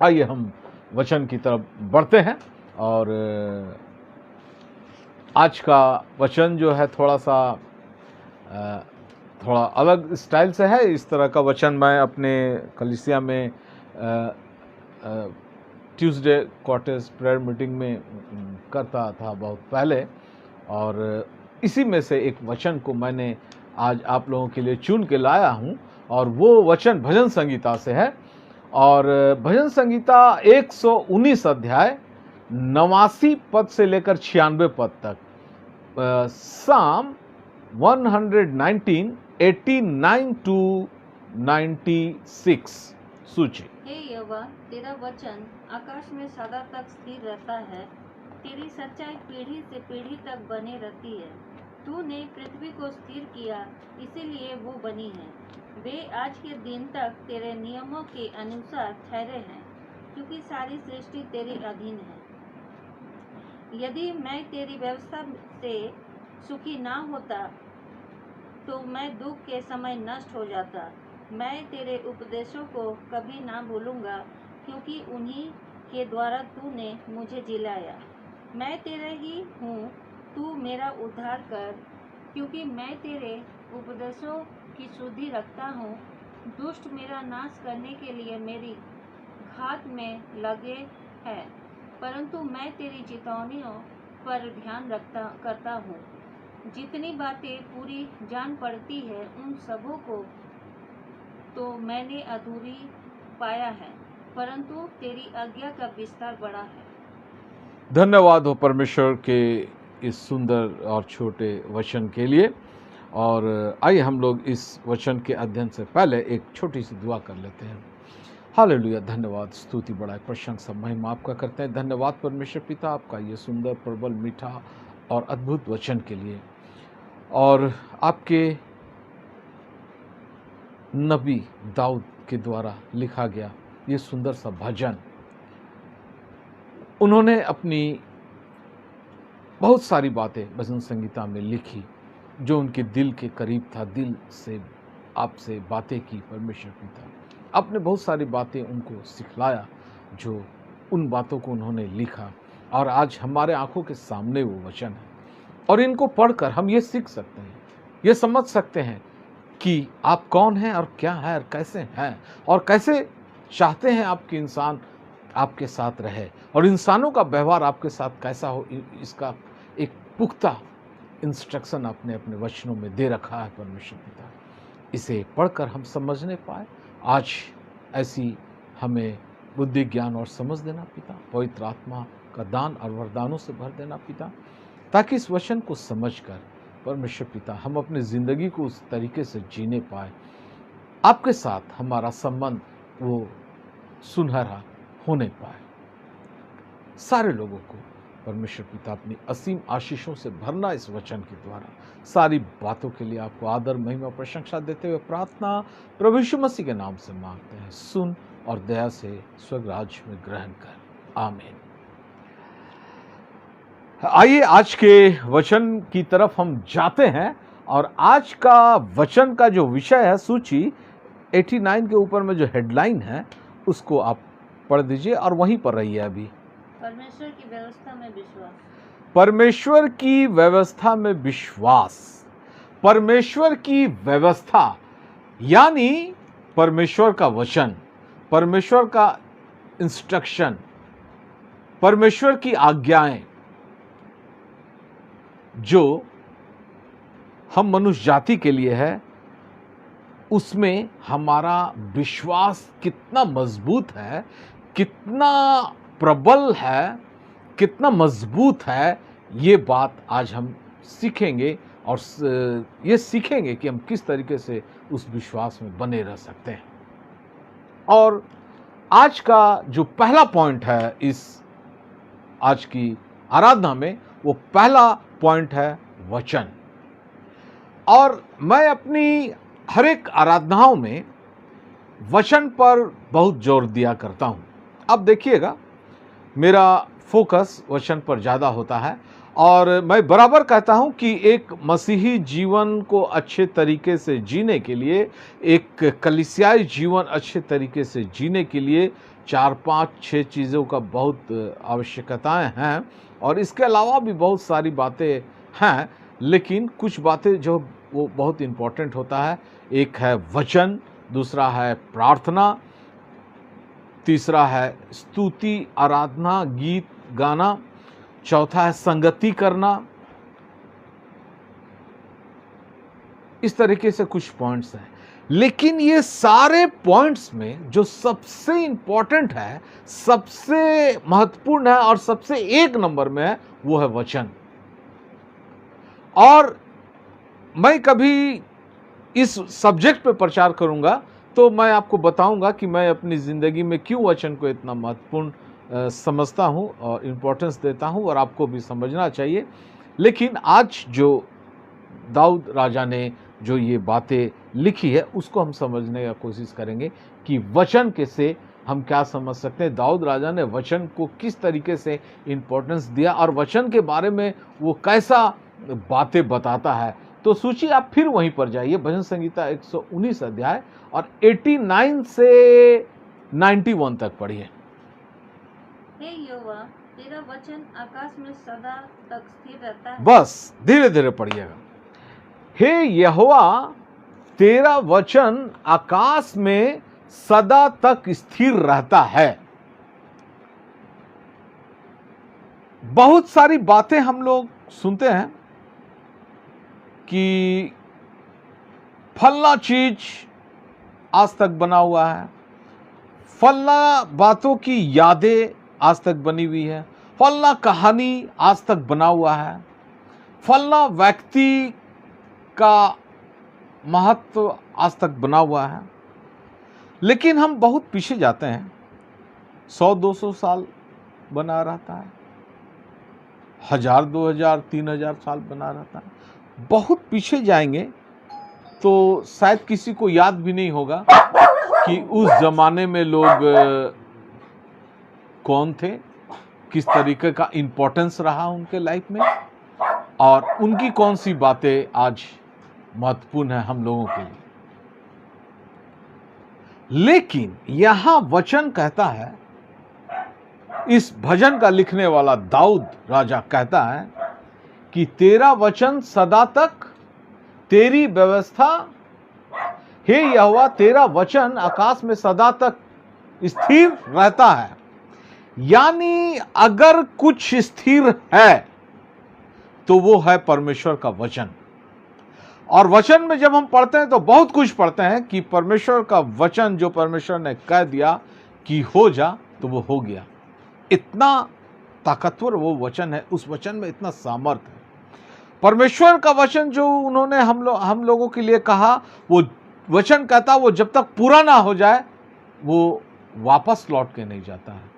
आइए हम वचन की तरफ बढ़ते हैं। और आज का वचन जो है थोड़ा अलग स्टाइल से है। इस तरह का वचन मैं अपने कलीसिया में ट्यूसडे क्वार्टर्स प्रेयर मीटिंग में करता था बहुत पहले, और इसी में से एक वचन को मैंने आज आप लोगों के लिए चुन के लाया हूं, और वो वचन भजन संगीता से है। और भजन संगीता 119 अध्याय 89 पद से लेकर 96 पद तक, साम 119 89 टू 96 सूची। हे यहोवा, तेरा वचन आकाश में सदा तक स्थिर रहता है। तेरी सच्चाई पीढ़ी से पीढ़ी तक बने रहती है। तूने पृथ्वी को स्थिर किया, इसीलिए वो बनी है। वे आज के दिन तक तेरे नियमों के अनुसार ठहरे हैं, क्योंकि सारी सृष्टि तेरे अधीन है। यदि मैं तेरी व्यवस्था से सुखी ना होता, तो मैं दुख के समय नष्ट हो जाता। मैं तेरे उपदेशों को कभी ना भूलूंगा, क्योंकि उन्हीं के द्वारा तूने मुझे जिलाया। मैं तेरे ही हूँ, तू मेरा उद्धार कर, क्योंकि मैं तेरे उपदेशों की शुद्धि रखता हूँ। दुष्ट मेरा नाश करने के लिए मेरी घात में लगे हैं, परंतु मैं तेरी चेतावनियों पर ध्यान करता हूँ। जितनी बातें पूरी जान पड़ती है, उन सबों को तो मैंने अधूरी पाया है, परंतु तेरी आज्ञा का विस्तार बड़ा है। धन्यवाद हो परमेश्वर के इस सुंदर और छोटे वचन के लिए। और आइए हम लोग इस वचन के अध्ययन से पहले एक छोटी सी दुआ कर लेते हैं। हालेलुया, धन्यवाद, स्तुति, बड़ाई, प्रशंसा, महिमा आपका करते हैं। धन्यवाद परमेश्वर पिता, आपका ये सुंदर, प्रबल, मीठा और अद्भुत वचन के लिए। और आपके नबी दाऊद के द्वारा लिखा गया ये सुंदर सा भजन, उन्होंने अपनी बहुत सारी बातें भजन संगीता में लिखी जो उनके दिल के करीब था। दिल से आपसे बातें की परमेश्वर पिता, आपने बहुत सारी बातें उनको सिखलाया, जो उन बातों को उन्होंने लिखा, और आज हमारे आंखों के सामने वो वचन है। और इनको पढ़कर हम ये सीख सकते हैं, ये समझ सकते हैं कि आप कौन हैं और क्या है और कैसे हैं, और कैसे चाहते हैं आपके इंसान आपके साथ रहे, और इंसानों का व्यवहार आपके साथ कैसा हो, इसका एक पुख्ता इंस्ट्रक्शन आपने अपने वचनों में दे रखा है परमेश्वर पिता। इसे पढ़कर हम समझने पाए। आज ऐसी हमें बुद्धि, ज्ञान और समझ देना पिता, पवित्र आत्मा का दान और वरदानों से भर देना पिता, ताकि इस वचन को समझकर परमेश्वर पिता हम अपनी ज़िंदगी को उस तरीके से जीने पाए, आपके साथ हमारा संबंध वो सुनहरा होने पाए। सारे लोगों को परमेश्वर पिता अपनी असीम आशीषों से भरना इस वचन के द्वारा। सारी बातों के लिए आपको आदर, महिमा, प्रशंसा देते हुए प्रार्थना प्रभु यीशु मसीह के नाम से मांगते हैं। सुन और दया से स्वर्ग राज्य में ग्रहण कर, आमीन। आइए आज के वचन की तरफ हम जाते हैं। और आज का वचन का जो विषय है, सूची 89 के ऊपर में जो हेडलाइन है उसको आप पढ़ दीजिए और वहीं पर रहिए। अभी परमेश्वर की व्यवस्था में विश्वास। परमेश्वर की व्यवस्था में विश्वास। परमेश्वर की व्यवस्था यानी परमेश्वर का वचन, परमेश्वर का इंस्ट्रक्शन, परमेश्वर की आज्ञाएं जो हम मनुष्य जाति के लिए है, उसमें हमारा विश्वास कितना मजबूत है, कितना प्रबल है, कितना मजबूत है, ये बात आज हम सीखेंगे। और ये सीखेंगे कि हम किस तरीके से उस विश्वास में बने रह सकते हैं। और आज का जो पहला पॉइंट है इस आज की आराधना में, वो पहला पॉइंट है वचन। और मैं अपनी हर एक आराधनाओं में वचन पर बहुत जोर दिया करता हूं। अब देखिएगा, मेरा फोकस वचन पर ज़्यादा होता है, और मैं बराबर कहता हूं कि एक मसीही जीवन को अच्छे तरीके से जीने के लिए, एक कलीसियाई जीवन अच्छे तरीके से जीने के लिए 4-5-6 चीज़ों का बहुत आवश्यकताएं हैं और इसके अलावा भी बहुत सारी बातें हैं, लेकिन कुछ बातें जो वो बहुत इम्पोर्टेंट होता है। एक है वचन, दूसरा है प्रार्थना, तीसरा है स्तुति, आराधना, गीत गाना, चौथा है संगति करना। इस तरीके से कुछ पॉइंट्स हैं, लेकिन ये सारे पॉइंट्स में जो सबसे इंपॉर्टेंट है, सबसे महत्वपूर्ण है और सबसे एक नंबर में है, वो है वचन। और मैं कभी इस सब्जेक्ट पे प्रचार करूंगा तो मैं आपको बताऊंगा कि मैं अपनी ज़िंदगी में क्यों वचन को इतना महत्वपूर्ण समझता हूं और इम्पोर्टेंस देता हूं, और आपको भी समझना चाहिए। लेकिन आज जो दाऊद राजा ने जो ये बातें लिखी है उसको हम समझने की कोशिश करेंगे कि वचन कैसे हम क्या समझ सकते हैं। दाऊद राजा ने वचन को किस तरीके से इम्पोर्टेंस दिया और वचन के बारे में वो कैसा बातें बताता है। तो सोचिए, आप फिर वहीं पर जाइए, भजन संहिता 119 अध्याय और 89 से 91 तक पढ़िए। हे यहोवा, तेरा वचन आकाश में सदा तक स्थिर रहता है। बस धीरे धीरे पढ़िएगा। हे यहोवा, तेरा वचन आकाश में सदा तक स्थिर रहता है। बहुत सारी बातें हम लोग सुनते हैं कि फलना चीज आज तक बना हुआ है, फलना बातों की यादें आज तक बनी हुई है, फलना कहानी आज तक बना हुआ है, फलना व्यक्ति का महत्व आज तक बना हुआ है। लेकिन हम बहुत पीछे जाते हैं, 100-200 साल बना रहता है, 1000, 2000, 3000 साल बना रहता है। बहुत पीछे जाएंगे तो शायद किसी को याद भी नहीं होगा कि उस जमाने में लोग कौन थे, किस तरीके का इम्पोर्टेंस रहा उनके लाइफ में, और उनकी कौन सी बातें आज महत्वपूर्ण है हम लोगों के लिए। लेकिन यहां वचन कहता है, इस भजन का लिखने वाला दाऊद राजा कहता है कि तेरा वचन सदा तक, तेरी व्यवस्था, हे यहोवा, तेरा वचन आकाश में सदा तक स्थिर रहता है। यानी अगर कुछ स्थिर है तो वो है परमेश्वर का वचन। और वचन में जब हम पढ़ते हैं तो बहुत कुछ पढ़ते हैं कि परमेश्वर का वचन जो परमेश्वर ने कह दिया कि हो जा, तो वो हो गया। इतना ताकतवर वो वचन है, उस वचन में इतना सामर्थ है। परमेश्वर का वचन जो उन्होंने हम लोगों के लिए कहा, वो वचन कहता वो जब तक पूरा ना हो जाए वो वापस लौट के नहीं जाता है।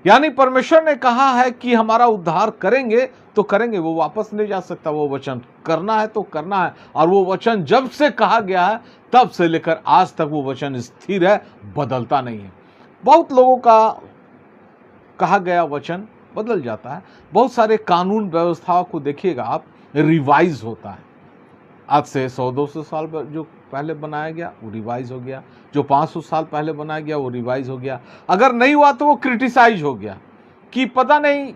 यानी परमेश्वर ने कहा है कि हमारा उद्धार करेंगे तो करेंगे, वो वापस नहीं जा सकता। वो वचन करना है तो करना है, और वो वचन जब से कहा गया है तब से लेकर आज तक वो वचन स्थिर है, बदलता नहीं है। बहुत लोगों का कहा गया वचन बदल जाता है। बहुत सारे कानून व्यवस्थाओं को देखिएगा आप, रिवाइज होता है। आज से 100-200 साल जो पहले बनाया गया वो रिवाइज हो गया, जो 500 साल पहले बनाया गया वो रिवाइज हो गया। अगर नहीं हुआ तो वो क्रिटिसाइज हो गया कि पता नहीं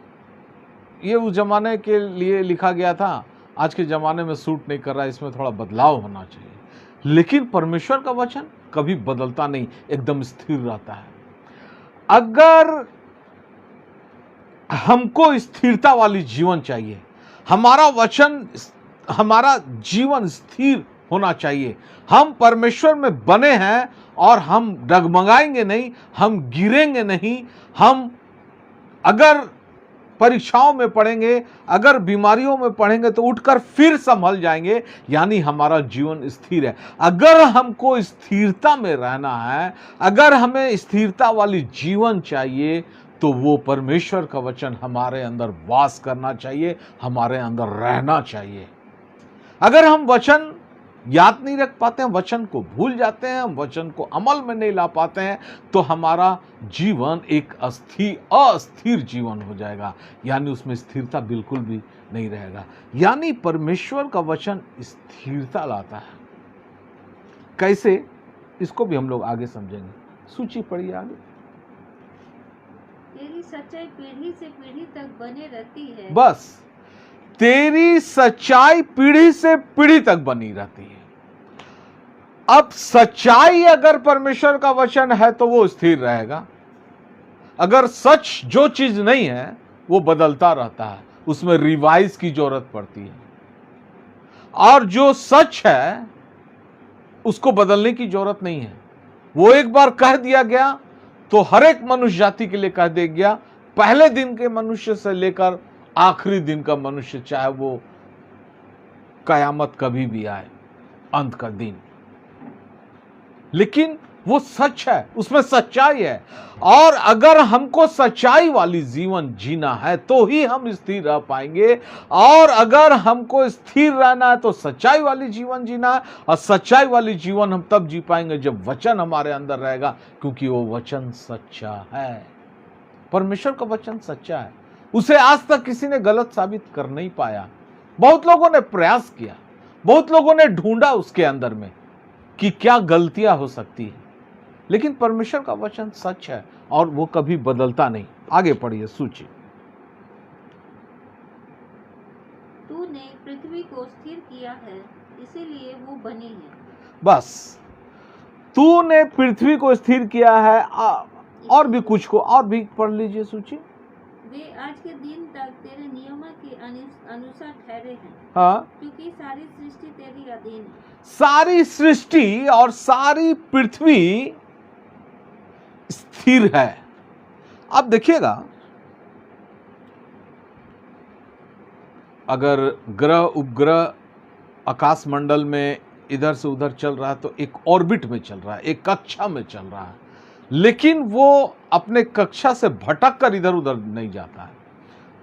ये उस जमाने के लिए लिखा गया था, आज के ज़माने में सूट नहीं कर रहा है, इसमें थोड़ा बदलाव होना चाहिए। लेकिन परमेश्वर का वचन कभी बदलता नहीं, एकदम स्थिर रहता है। अगर हमको स्थिरता वाली जीवन चाहिए, हमारा वचन, हमारा जीवन स्थिर होना चाहिए। हम परमेश्वर में बने हैं और हम डगमगाएंगे नहीं, हम गिरेंगे नहीं। हम अगर परीक्षाओं में पड़ेंगे, अगर बीमारियों में पड़ेंगे तो उठकर फिर संभल जाएंगे, यानी हमारा जीवन स्थिर है। अगर हमको स्थिरता में रहना है, अगर हमें स्थिरता वाली जीवन चाहिए, तो वो परमेश्वर का वचन हमारे अंदर वास करना चाहिए, हमारे अंदर रहना चाहिए। अगर हम वचन याद नहीं रख पाते हैं, वचन को भूल जाते हैं, हम वचन को अमल में नहीं ला पाते हैं, तो हमारा जीवन एक अस्थिर जीवन हो जाएगा, यानी उसमें स्थिरता बिल्कुल भी नहीं रहेगा। यानी परमेश्वर का वचन स्थिरता लाता है। कैसे, इसको भी हम लोग आगे समझेंगे। सूची पढ़िए आगे। तेरी सच्चाई पीढ़ी से पीढ़ी तक बने रहती है। बस, तेरी सच्चाई पीढ़ी से पीढ़ी तक बनी रहती है। अब सच्चाई अगर परमेश्वर का वचन है तो वो स्थिर रहेगा। अगर सच जो चीज नहीं है वो बदलता रहता है, उसमें रिवाइज की जरूरत पड़ती है। और जो सच है उसको बदलने की जरूरत नहीं है। वो एक बार कह दिया गया तो हर एक मनुष्य जाति के लिए कह दिया गया, पहले दिन के मनुष्य से लेकर आखिरी दिन का मनुष्य, चाहे वो कयामत कभी भी आए, अंत का दिन। लेकिन वो सच है, उसमें सच्चाई है। और अगर हमको सच्चाई वाली जीवन जीना है तो ही हम स्थिर रह पाएंगे। और अगर हमको स्थिर रहना है तो सच्चाई वाली जीवन जीना है। और सच्चाई वाली जीवन हम तब जी पाएंगे जब वचन हमारे अंदर रहेगा, क्योंकि वो वचन सच्चा है। परमेश्वर का वचन सच्चा है, उसे आज तक किसी ने गलत साबित कर नहीं पाया। बहुत लोगों ने प्रयास किया, बहुत लोगों ने ढूंढा उसके अंदर में कि क्या गलतियां हो सकती है, लेकिन परमेश्वर का वचन सच है और वो कभी बदलता नहीं। आगे पढ़िए सूची। तूने पृथ्वी को स्थिर किया है, इसीलिए वो बनी है। बस, तूने पृथ्वी को स्थिर किया है। और भी कुछ को और भी पढ़ लीजिए सूची। वे आज के दिन तक तेरे नियमों के अनुसार ठहरे हैं। हाँ, क्योंकि सारी सृष्टि तेरी अधीन है। सारी सृष्टि और सारी पृथ्वी स्थिर है। अब देखिएगा, अगर ग्रह उपग्रह आकाश मंडल में इधर से उधर चल रहा है तो एक ऑर्बिट में चल रहा है, एक कक्षा में चल रहा है, लेकिन वो अपने कक्षा से भटक कर इधर उधर नहीं जाता है।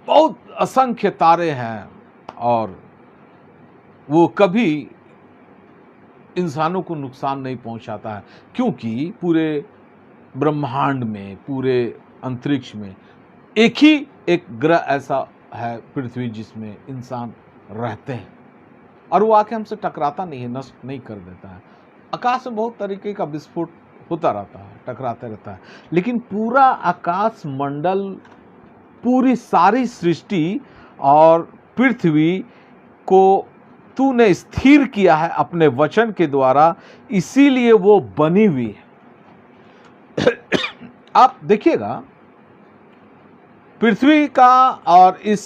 बहुत असंख्य तारे हैं और वो कभी इंसानों को नुकसान नहीं पहुंचाता है, क्योंकि पूरे ब्रह्मांड में, पूरे अंतरिक्ष में एक ग्रह ऐसा है पृथ्वी जिसमें इंसान रहते हैं और वो आके हमसे टकराता नहीं है, नष्ट नहीं कर देता है। आकाश में बहुत तरीके का विस्फोट होता रहता है, टकराते रहता है, लेकिन पूरा आकाश मंडल, पूरी सारी सृष्टि और पृथ्वी को तूने स्थिर किया है अपने वचन के द्वारा, इसीलिए वो बनी हुई है। आप देखिएगा, पृथ्वी का और इस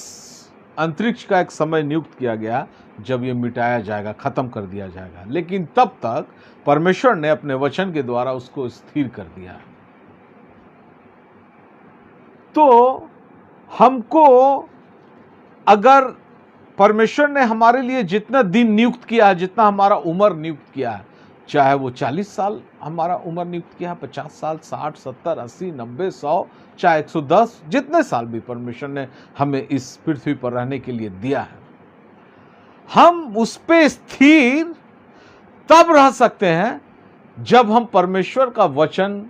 अंतरिक्ष का एक समय नियुक्त किया गया जब ये मिटाया जाएगा, खत्म कर दिया जाएगा, लेकिन तब तक परमेश्वर ने अपने वचन के द्वारा उसको स्थिर कर दिया। तो हमको, अगर परमेश्वर ने हमारे लिए जितना दिन नियुक्त किया है, जितना हमारा उम्र नियुक्त किया है, चाहे वो 40 साल हमारा उम्र नियुक्त किया है, 50 साल, 60, 70, 80, 90, 100, चाहे 110, जितने साल भी परमेश्वर ने हमें इस पृथ्वी पर रहने के लिए दिया है, हम उस पे स्थिर तब रह सकते हैं जब हम परमेश्वर का वचन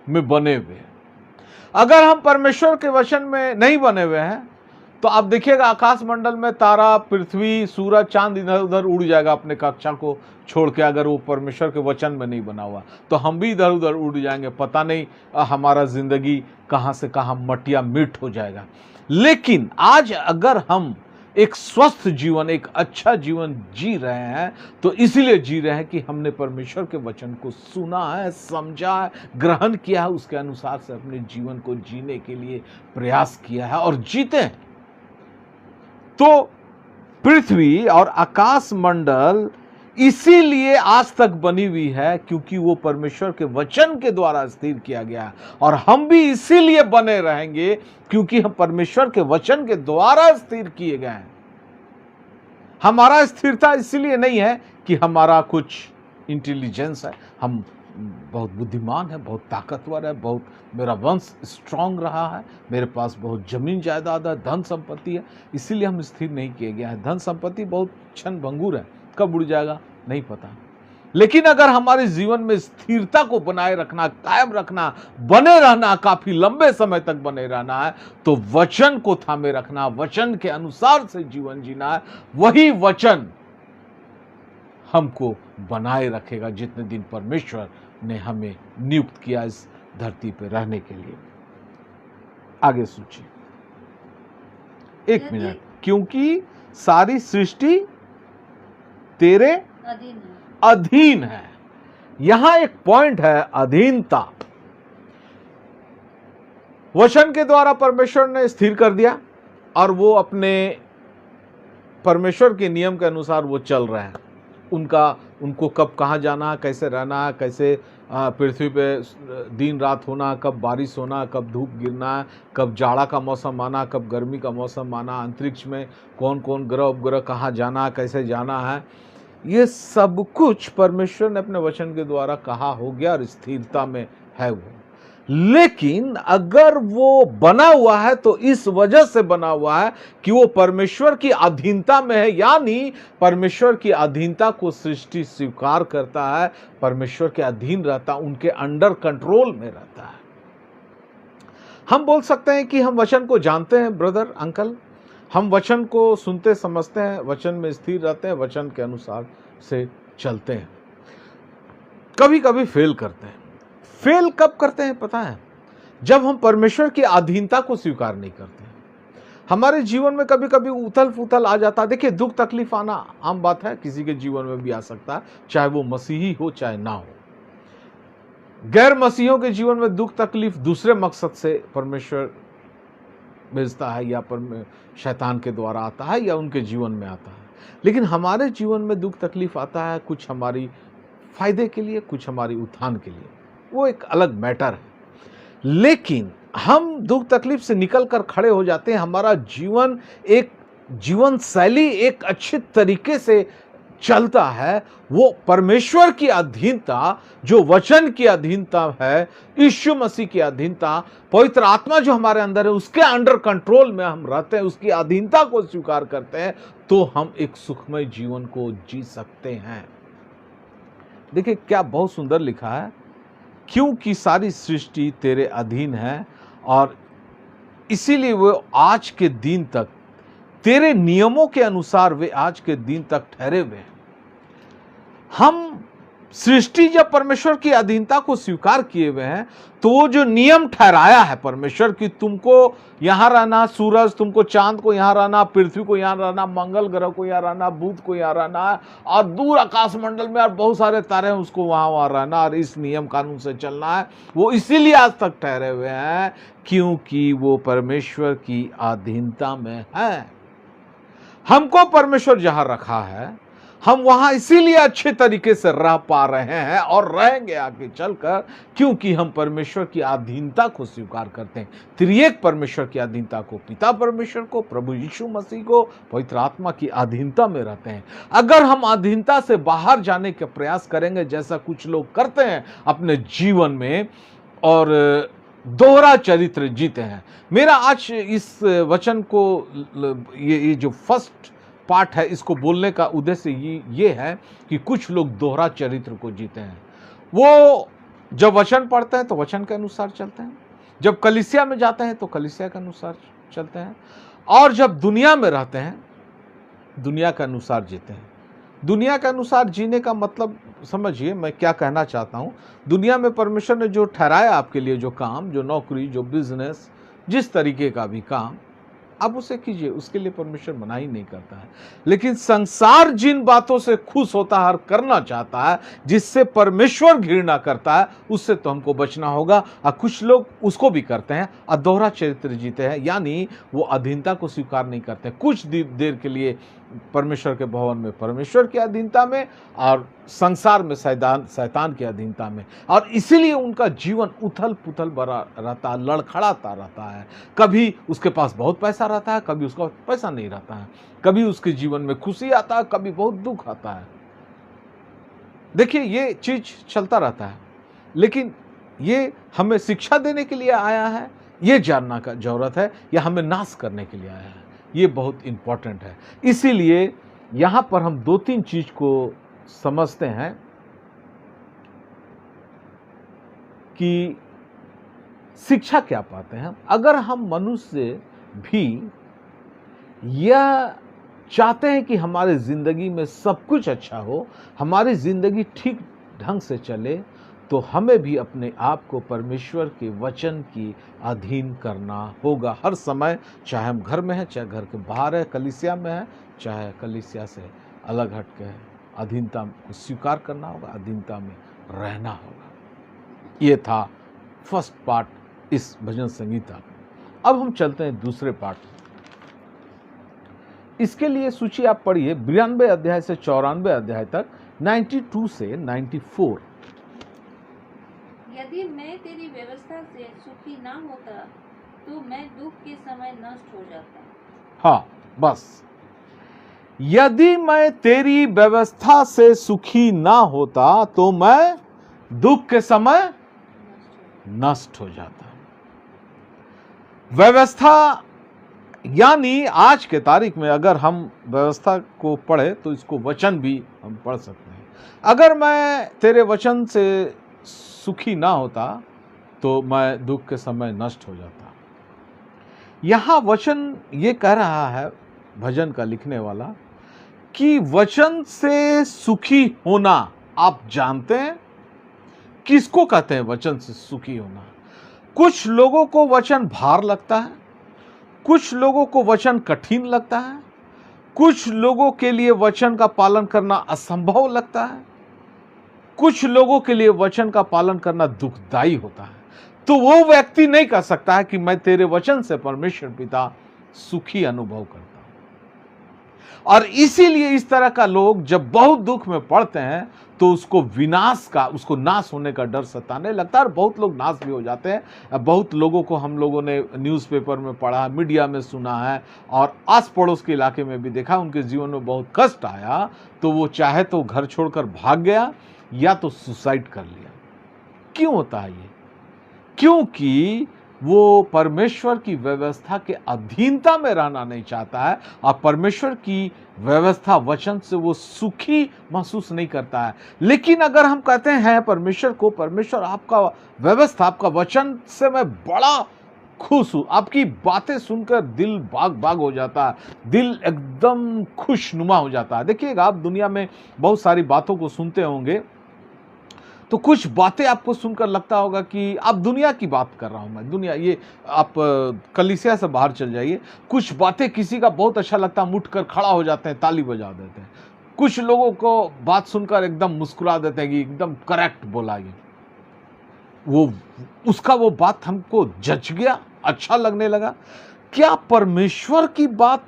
में बने हुए हैं। अगर हम परमेश्वर के वचन में नहीं बने हुए हैं तो आप देखिएगा, आकाश मंडल में तारा, पृथ्वी, सूरज, चांद इधर उधर उड़ जाएगा अपने कक्षा को छोड़ के। अगर वो परमेश्वर के वचन में नहीं बना हुआ तो हम भी इधर उधर उड़ जाएंगे, पता नहीं हमारा जिंदगी कहां से कहां मटिया मिट हो जाएगा। लेकिन आज अगर हम एक स्वस्थ जीवन, एक अच्छा जीवन जी रहे हैं तो इसीलिए जी रहे हैं कि हमने परमेश्वर के वचन को सुना है, समझा है, ग्रहण किया है, उसके अनुसार से अपने जीवन को जीने के लिए प्रयास किया है और जीते हैं। तो पृथ्वी और आकाश मंडल इसीलिए आज तक बनी हुई है क्योंकि वो परमेश्वर के वचन के द्वारा स्थिर किया गया है, और हम भी इसीलिए बने रहेंगे क्योंकि हम परमेश्वर के वचन के द्वारा स्थिर किए गए हैं। हमारा स्थिरता इसलिए नहीं है कि हमारा कुछ इंटेलिजेंस है, हम बहुत बुद्धिमान है, बहुत ताकतवर है, बहुत मेरा वंश स्ट्रांग रहा है, मेरे पास बहुत जमीन जायदाद है, धन संपत्ति है, इसीलिए हम स्थिर नहीं किए गए हैं। धन संपत्ति बहुत क्षण भंगुर है, कब उड़ जाएगा नहीं पता। लेकिन अगर हमारे जीवन में स्थिरता को बनाए रखना, कायम रखना, बने रहना, काफी लंबे समय तक बने रहना है तो वचन को थामे रखना, वचन के अनुसार से जीवन जीना है। वही वचन हमको बनाए रखेगा जितने दिन परमेश्वर ने हमें नियुक्त किया इस धरती पर रहने के लिए। आगे सोचिए, एक यदि मिनट। क्योंकि सारी सृष्टि तेरे अधीन है। अधीन है। यहां एक पॉइंट है, अधीनता। वचन के द्वारा परमेश्वर ने स्थिर कर दिया और वो अपने परमेश्वर के नियम के अनुसार वो चल रहे हैं। उनको कब कहाँ जाना, कैसे रहना, कैसे पृथ्वी पे दिन रात होना, कब बारिश होना, कब धूप गिरना, कब जाड़ा का मौसम आना, कब गर्मी का मौसम आना, अंतरिक्ष में कौन कौन ग्रह उपग्रह कहाँ जाना, कैसे जाना है, ये सब कुछ परमेश्वर ने अपने वचन के द्वारा कहा हो गया और स्थिरता में है वो। लेकिन अगर वो बना हुआ है तो इस वजह से बना हुआ है कि वो परमेश्वर की अधीनता में है, यानी परमेश्वर की अधीनता को सृष्टि स्वीकार करता है, परमेश्वर के अधीन रहता, उनके अंडर कंट्रोल में रहता है। हम बोल सकते हैं कि हम वचन को जानते हैं ब्रदर अंकल, हम वचन को सुनते समझते हैं, वचन में स्थिर रहते हैं, वचन के अनुसार से चलते हैं। कभी कभी फेल करते हैं। फेल कब करते हैं पता है? जब हम परमेश्वर की अधीनता को स्वीकार नहीं करते हैं। हमारे जीवन में कभी कभी उथल फुथल आ जाता है। देखिए, दुख तकलीफ आना आम बात है, किसी के जीवन में भी आ सकता है, चाहे वो मसीही हो चाहे ना हो। गैर मसीहियों के जीवन में दुख तकलीफ दूसरे मकसद से परमेश्वर भेजता है, या शैतान के द्वारा आता है, या उनके जीवन में आता है। लेकिन हमारे जीवन में दुख तकलीफ आता है, कुछ हमारी फायदे के लिए, कुछ हमारी उत्थान के लिए, वो एक अलग मैटर है। लेकिन हम दुख तकलीफ से निकल कर खड़े हो जाते हैं, हमारा जीवन एक जीवन शैली एक अच्छे तरीके से चलता है। वो परमेश्वर की अधीनता, जो वचन की अधीनता है, यीशु मसीह की अधीनता, पवित्र आत्मा जो हमारे अंदर है, उसके अंडर कंट्रोल में हम रहते हैं, उसकी अधीनता को स्वीकार करते हैं, तो हम एक सुखमय जीवन को जी सकते हैं। देखिए क्या बहुत सुंदर लिखा है, क्योंकि सारी सृष्टि तेरे अधीन है और इसीलिए वो आज के दिन तक तेरे नियमों के अनुसार वे आज के दिन तक ठहरे हुए हैं। हम सृष्टि जब परमेश्वर की अधीनता को स्वीकार किए हुए हैं, तो वो जो नियम ठहराया है परमेश्वर की, तुमको यहां रहना, सूरज तुमको, चांद को यहां रहना, पृथ्वी को यहां रहना, मंगल ग्रह को यहां रहना, बुध को यहां रहना, और दूर आकाश मंडल में और बहुत सारे तारे हैं उसको वहां रहना, और इस नियम कानून से चलना है, वो इसीलिए आज तक ठहरे हुए हैं क्योंकि वो परमेश्वर की अधीनता में है। हमको परमेश्वर जहां रखा है, हम वहां इसीलिए अच्छे तरीके से रह पा रहे हैं और रहेंगे आगे चलकर, क्योंकि हम परमेश्वर की अधीनता को स्वीकार करते हैं। त्रिएक परमेश्वर की अधीनता को, पिता परमेश्वर को, प्रभु यीशु मसीह को, पवित्र आत्मा की अधीनता में रहते हैं। अगर हम अधीनता से बाहर जाने का प्रयास करेंगे, जैसा कुछ लोग करते हैं अपने जीवन में, और दोहरा चरित्र जीते हैं। मेरा आज इस वचन को, ये जो फर्स्ट पार्ट है, इसको बोलने का उद्देश्य ये है कि कुछ लोग दोहरा चरित्र को जीते हैं। वो जब वचन पढ़ते हैं तो वचन के अनुसार चलते हैं, जब कलीसिया में जाते हैं तो कलीसिया के अनुसार चलते हैं, और जब दुनिया में रहते हैं दुनिया के अनुसार जीते हैं। दुनिया के अनुसार जीने का मतलब समझिए मैं क्या कहना चाहता हूँ। दुनिया में परमेश्वर ने जो ठहराया आपके लिए, जो काम, जो नौकरी, जो बिजनेस, जिस तरीके का भी काम, आप उसे कीजिए, उसके लिए परमेश्वर मना ही नहीं करता है। लेकिन संसार जिन बातों से खुश होता है और करना चाहता है, जिससे परमेश्वर घृणा करता है, उससे तो हमको बचना होगा। और कुछ लोग उसको भी करते हैं और दोहरा चरित्र जीते हैं, यानी वो अधीनता को स्वीकार नहीं करते। कुछ देर के लिए परमेश्वर के भवन में परमेश्वर की अधीनता में, और संसार में शैतान की अधीनता में, और इसीलिए उनका जीवन उथल पुथल भरा रहता है, लड़खड़ाता रहता है। कभी उसके पास बहुत पैसा रहता है, कभी उसका पैसा नहीं रहता है, कभी उसके जीवन में खुशी आता है, कभी बहुत दुख आता है। देखिए ये चीज चलता रहता है, लेकिन ये हमें शिक्षा देने के लिए आया है, ये जानना का जरूरत है, या हमें नाश करने के लिए आया है, ये बहुत इंपॉर्टेंट है। इसीलिए यहां पर हम दो तीन चीज को समझते हैं कि शिक्षा क्या पाते हैं। अगर हम मनुष्य भी यह चाहते हैं कि हमारी जिंदगी में सब कुछ अच्छा हो, हमारी जिंदगी ठीक ढंग से चले, तो हमें भी अपने आप को परमेश्वर के वचन की अधीन करना होगा हर समय, चाहे हम घर में हैं, चाहे घर के बाहर है, कलीसिया में है, चाहे कलीसिया से अलग हट के है। अधीनता को स्वीकार करना होगा, अधीनता में रहना होगा। ये था फर्स्ट पार्ट इस भजन संगीता का। अब हम चलते हैं दूसरे पार्ट। इसके लिए सूची आप पढ़िए 92 अध्याय से 94 अध्याय तक, 92 से 94। यदि मैं तेरी व्यवस्था से सुखी ना होता तो मैं दुख के समय नष्ट हो जाता। हाँ, बस, यदि मैं तेरी व्यवस्था से सुखी ना होता तो मैं दुख के समय नष्ट हो जाता। व्यवस्था यानी आज के तारीख में अगर हम व्यवस्था को पढ़े तो इसको वचन भी हम पढ़ सकते हैं। अगर मैं तेरे वचन से सुखी ना होता तो मैं दुख के समय नष्ट हो जाता। यहां वचन ये कह रहा है, भजन का लिखने वाला, कि वचन से सुखी होना। आप जानते हैं किसको कहते हैं वचन से सुखी होना? कुछ लोगों को वचन भार लगता है, कुछ लोगों को वचन कठिन लगता है, कुछ लोगों के लिए वचन का पालन करना असंभव लगता है, कुछ लोगों के लिए वचन का पालन करना दुखदाई होता है। तो वो व्यक्ति नहीं कह सकता है कि मैं तेरे वचन से परमेश्वर पिता सुखी अनुभव करता हूं। और इसीलिए इस तरह का लोग जब बहुत दुख में पड़ते हैं तो उसको विनाश का, उसको नाश होने का डर सताने लगता है और बहुत लोग नाश भी हो जाते हैं। बहुत लोगों को हम लोगों ने न्यूज़पेपर में पढ़ा, मीडिया में सुना है और आस पड़ोस के इलाके में भी देखा, उनके जीवन में बहुत कष्ट आया तो वो चाहे तो घर छोड़कर भाग गया या तो सुसाइड कर लिया। क्यों होता है ये? क्योंकि वो परमेश्वर की व्यवस्था के अधीनता में रहना नहीं चाहता है और परमेश्वर की व्यवस्था वचन से वो सुखी महसूस नहीं करता है। लेकिन अगर हम कहते हैं परमेश्वर को, परमेश्वर आपका व्यवस्था, आपका वचन से मैं बड़ा खुश हूं, आपकी बातें सुनकर दिल बाग बाग हो जाता है, दिल एकदम खुशनुमा हो जाता है। देखिएगा, आप दुनिया में बहुत सारी बातों को सुनते होंगे तो कुछ बातें आपको सुनकर लगता होगा कि आप दुनिया की बात कर रहा हूं मैं, दुनिया, ये आप कलीसिया से बाहर चल जाइए, कुछ बातें किसी का बहुत अच्छा लगता है, उठकर खड़ा हो जाते हैं, ताली बजा देते हैं। कुछ लोगों को बात सुनकर एकदम मुस्कुरा देते हैं कि एकदम करेक्ट बोला ये, वो उसका वो बात हमको जच गया, अच्छा लगने लगा। क्या परमेश्वर की बात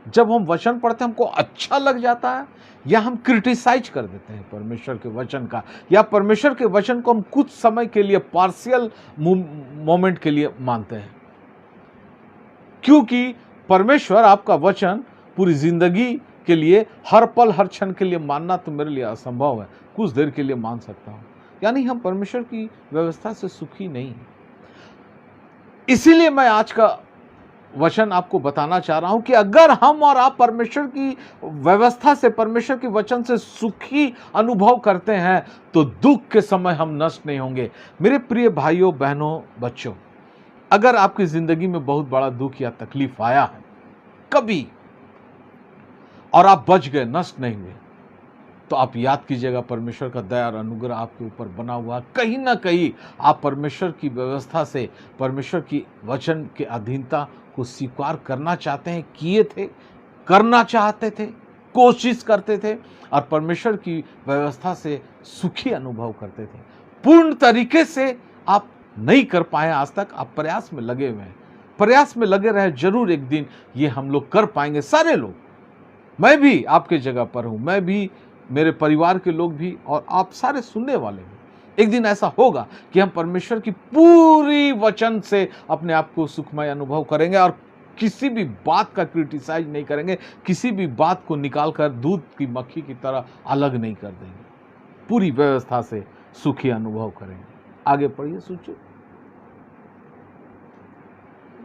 जब हम वचन पढ़ते हैं हमको अच्छा लग जाता है, या हम क्रिटिसाइज कर देते हैं परमेश्वर के वचन का, या परमेश्वर के वचन को हम कुछ समय के लिए, पार्शियल मोमेंट के लिए मानते हैं? क्योंकि परमेश्वर आपका वचन पूरी जिंदगी के लिए, हर पल हर क्षण के लिए मानना तो मेरे लिए असंभव है, कुछ देर के लिए मान सकता हूं। यानी हम परमेश्वर की व्यवस्था से सुखी नहीं हैं। इसीलिए मैं आज का वचन आपको बताना चाह रहा हूं कि अगर हम और आप परमेश्वर की व्यवस्था से, परमेश्वर के वचन से सुखी अनुभव करते हैं तो दुख के समय हम नष्ट नहीं होंगे। मेरे प्रिय भाइयों, बहनों, बच्चों, अगर आपकी जिंदगी में बहुत बड़ा दुख या तकलीफ आया है कभी और आप बच गए, नष्ट नहीं हुए, तो आप याद कीजिएगा परमेश्वर का दया और अनुग्रह आपके ऊपर बना हुआ। कहीं ना कहीं आप परमेश्वर की व्यवस्था से, परमेश्वर की वचन के अधीनता को स्वीकार करना चाहते हैं, किए थे, करना चाहते थे, कोशिश करते थे और परमेश्वर की व्यवस्था से सुखी अनुभव करते थे। पूर्ण तरीके से आप नहीं कर पाए आज तक, आप प्रयास में लगे हुए हैं, प्रयास में लगे रहे, जरूर एक दिन ये हम लोग कर पाएंगे। सारे लोग, मैं भी आपके जगह पर हूं, मैं भी, मेरे परिवार के लोग भी और आप सारे सुनने वाले भी, एक दिन ऐसा होगा कि हम परमेश्वर की पूरी वचन से अपने आप को सुखमय अनुभव करेंगे और किसी भी बात का क्रिटिसाइज नहीं करेंगे, किसी भी बात को निकालकर दूध की मक्खी की तरह अलग नहीं कर देंगे, पूरी व्यवस्था से सुखी अनुभव करेंगे। आगे पढ़िए, सोचिए।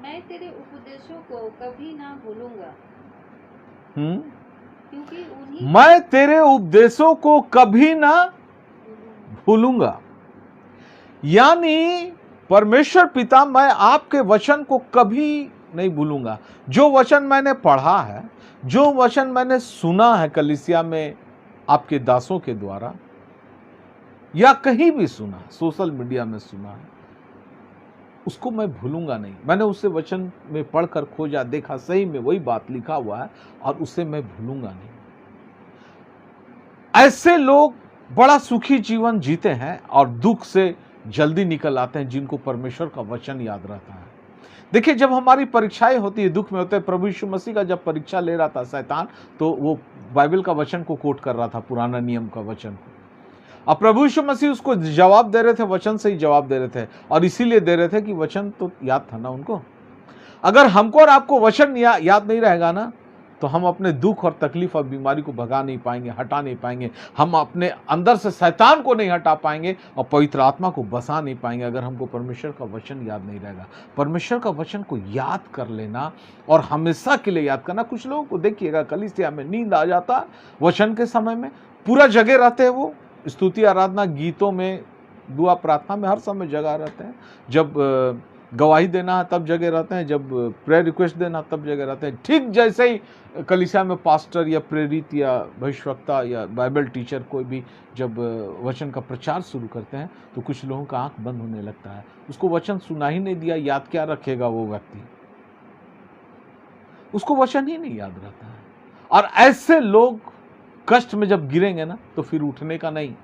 मैं तेरे उपदेशों को कभी ना भूलूंगा, क्योंकि उन्हीं मैं तेरे उपदेशों को कभी ना भूलूंगा। यानी परमेश्वर पिता, मैं आपके वचन को कभी नहीं भूलूंगा। जो वचन मैंने पढ़ा है, जो वचन मैंने सुना है कलीसिया में आपके दासों के द्वारा, या कहीं भी सुना, सोशल मीडिया में सुना है, उसको मैं भूलूंगा नहीं। मैंने उसे वचन में पढ़कर खोजा, देखा सही में वही बात लिखा हुआ है और उसे मैं भूलूंगा नहीं। ऐसे लोग बड़ा सुखी जीवन जीते हैं और दुख से जल्दी निकल आते हैं जिनको परमेश्वर का वचन याद रहता है। देखिए, जब हमारी परीक्षाएं होती है, दुख में होते हैं, प्रभु यीशु मसीह का जब परीक्षा ले रहा था शैतान, तो वो बाइबल का वचन को कोट कर रहा था, पुराना नियम का वचन को। अब प्रभु यीशु मसीह उसको जवाब दे रहे थे, वचन से ही जवाब दे रहे थे, और इसीलिए दे रहे थे कि वचन तो याद था ना उनको। अगर हमको और आपको वचन याद नहीं रहेगा ना, तो हम अपने दुख और तकलीफ और बीमारी को भगा नहीं पाएंगे, हटा नहीं पाएंगे। हम अपने अंदर से शैतान को नहीं हटा पाएंगे और पवित्र आत्मा को बसा नहीं पाएंगे, अगर हमको परमेश्वर का वचन याद नहीं रहेगा। परमेश्वर का वचन को याद कर लेना और हमेशा के लिए याद करना। कुछ लोगों को देखिएगा, कलीसिया में नींद आ जाता वचन के समय में, पूरा जगे रहते हैं, वो स्तुति आराधना गीतों में, दुआ प्रार्थना में हर समय जगा रहते हैं। जब गवाही देना है तब जगे रहते हैं, जब प्रेयर रिक्वेस्ट देना तब जगे रहते हैं। ठीक जैसे ही कलीसिया में पास्टर या प्रेरित या भविष्यवक्ता या बाइबल टीचर कोई भी जब वचन का प्रचार शुरू करते हैं, तो कुछ लोगों का आंख बंद होने लगता है। उसको वचन सुना ही नहीं दिया, याद क्या रखेगा वो व्यक्ति, उसको वचन ही नहीं याद रहता है। और ऐसे लोग कष्ट में जब गिरेंगे ना, तो फिर उठने का नहीं।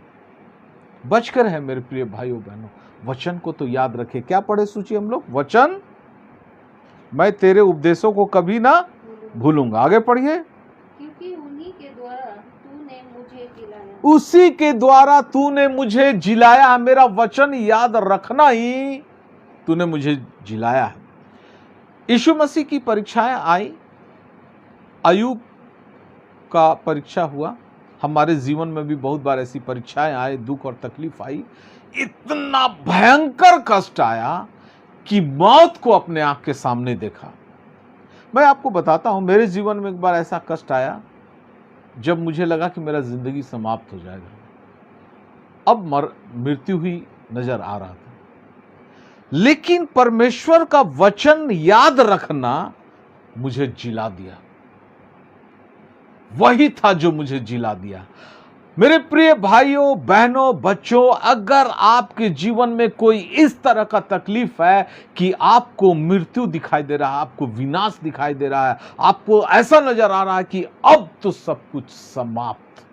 बचकर है मेरे प्रिय भाइयों बहनों, वचन को तो याद रखे। क्या पढ़े सूची हम लोग? वचन, मैं तेरे उपदेशों को कभी ना भूलूंगा। आगे पढ़िए। क्योंकि उन्हीं के द्वारा तूने मुझे जिलाया, उसी के द्वारा तूने मुझे जिलाया। मेरा वचन याद रखना ही तूने मुझे जिलाया है। यीशु मसीह की परीक्षाएं आई, अय्यूब का परीक्षा हुआ, हमारे जीवन में भी बहुत बार ऐसी परीक्षाएं आए, दुख और तकलीफ आई, इतना भयंकर कष्ट आया कि मौत को अपने आंख के सामने देखा। मैं आपको बताता हूं, मेरे जीवन में एक बार ऐसा कष्ट आया जब मुझे लगा कि मेरा जिंदगी समाप्त हो जाएगा। अब मृत्यु ही नजर आ रहा था, लेकिन परमेश्वर का वचन याद रखना मुझे जिला दिया। वही था जो मुझे जिला दिया। मेरे प्रिय भाइयों बहनों बच्चों, अगर आपके जीवन में कोई इस तरह का तकलीफ है कि आपको मृत्यु दिखाई दे रहा है, आपको विनाश दिखाई दे रहा है, आपको ऐसा नजर आ रहा है कि अब तो सब कुछ समाप्त,